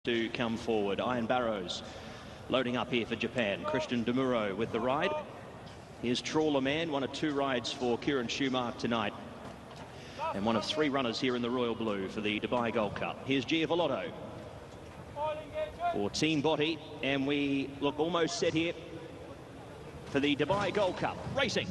To come forward. Iron Barrows loading up here for Japan. Christian Demuro with the ride. Here's Trawler Man, one of 2 rides for Kieran Schumacher tonight, and one of 3 runners here in the Royal Blue for the Dubai Gold Cup. Here's Giavolotto for Team Body, and we look almost set here for the Dubai Gold Cup. Racing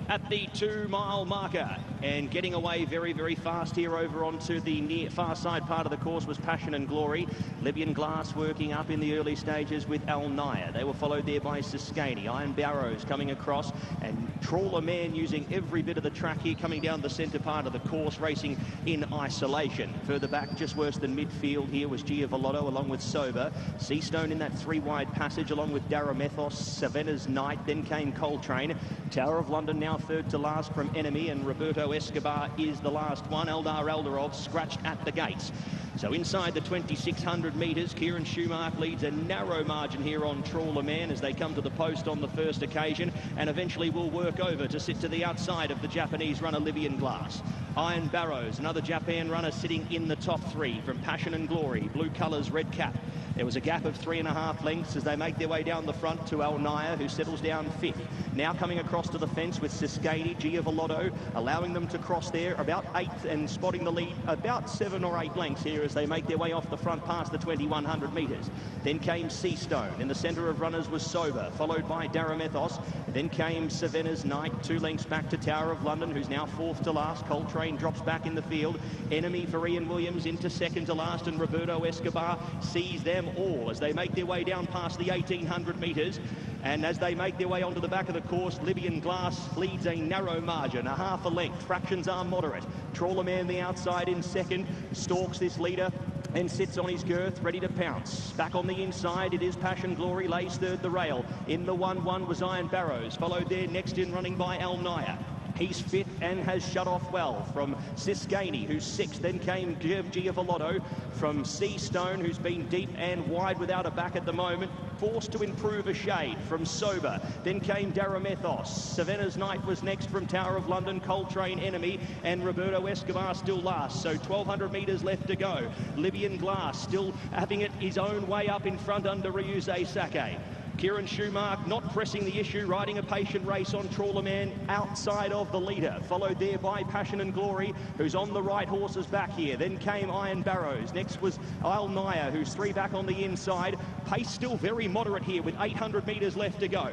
at the 2-mile marker and getting away very, very fast here over onto the far side part of the course was Passion and Glory. Libyan Glass working up in the early stages with Al Naya. They were followed there by Siskany. Iron Barrows coming across, and Trawler Man using every bit of the track here, coming down the centre part of the course, racing in isolation. Further back, just worse than midfield here, was Giavolotto along with Sober. Seastone in that 3-wide passage along with Daramethos, Savannah's Night. Then came Coltrane. Tower of London now third to last from Enemy, and Roberto Escobar is the last one. Eldar Eldarov scratched at the gates. So inside the 2,600 metres, Kieran Schumacher leads a narrow margin here on Trawler Man as they come to the post on the first occasion, and eventually will work over to sit to the outside of the Japanese runner Libyan Glass. Iron Barrows, another Japan runner sitting in the top 3 from Passion and Glory. Blue colours, red cap. There was a gap of 3.5 lengths as they make their way down the front to Al Naya, who settles down 5th. Now coming across to the fence with Siskany, Giavolotto, allowing them to cross there about 8th and spotting the lead about 7 or 8 lengths here as they make their way off the front past the 2,100 metres. Then came Seastone. In the centre of runners was Sober, followed by Daramethos. Then came Savannah's Night, 2 lengths back to Tower of London, who's now 4th to last. Coltrane drops back in the field. Enemy for Ian Williams into 2nd to last, and Roberto Escobar sees them all as they make their way down past the 1,800 metres. And as they make their way onto the back of the course, Libyan Glass leads a narrow margin, 1/2 length. Fractions are moderate. Trawler Man the outside in 2nd, stalks this leader and sits on his girth, ready to pounce. Back on the inside, it is Passion Glory, lays 3rd the rail. In the 1-1 was Iron Barrows, followed there next in running by Al Naya. He's 5th and has shut off well from Siskany, who's 6th. Then came Giavolotto from Seastone, who's been deep and wide without a back at the moment, forced to improve a shade from Sober. Then came Daramethos. Savannah's Night was next from Tower of London. Coltrane, Enemy, and Roberto Escobar still last. So 1,200 metres left to go. Libyan Glass still having it his own way up in front under Ryuze Sake. Kieran Schumacher not pressing the issue, riding a patient race on Trawler Man outside of the leader, followed there by Passion and Glory, who's on the right horse's back here. Then came Iron Barrows. Next was Al Naya, who's 3 back on the inside. Pace still very moderate here with 800 metres left to go.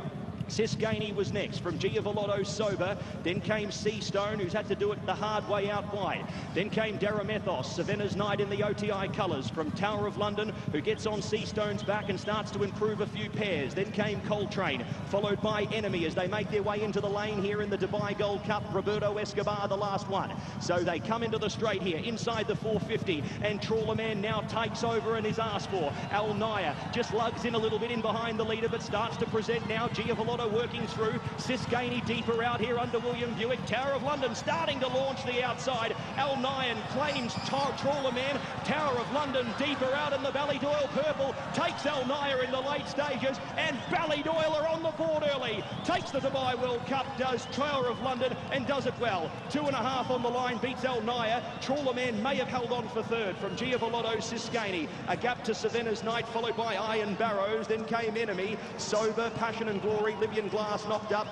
Siskany was next from Giavolotto, Sober. Then came Seastone, who's had to do it the hard way out wide. Then came Daramethos, Savannah's Night in the OTI colours from Tower of London, who gets on Seastone's back and starts to improve a few pairs. Then came Coltrane, followed by Enemy as they make their way into the lane here in the Dubai Gold Cup. Roberto Escobar, the last one. So they come into the straight here, inside the 450, and Trawler Man now takes over and is asked for. Al Naya just lugs in a little bit in behind the leader, but starts to present now. Giavolotto working through. Siskany deeper out here under William Buick. Tower of London starting to launch the outside. Al Naya claims Trawler Man. Tower of London deeper out in the Ballydoyle purple. Takes Al Naya in the late stages, and Ballydoyle are on the board early. Takes the Dubai World Cup, does Tower of London, and does it well. 2.5 on the line, beats Al Naya. Trawler Man may have held on for 3rd from Giavolotto, Siskany. A gap to Savannah's Night, followed by Iron Barrows. Then came Enemy, Sober, Passion and Glory. Libyan Glass knocked up.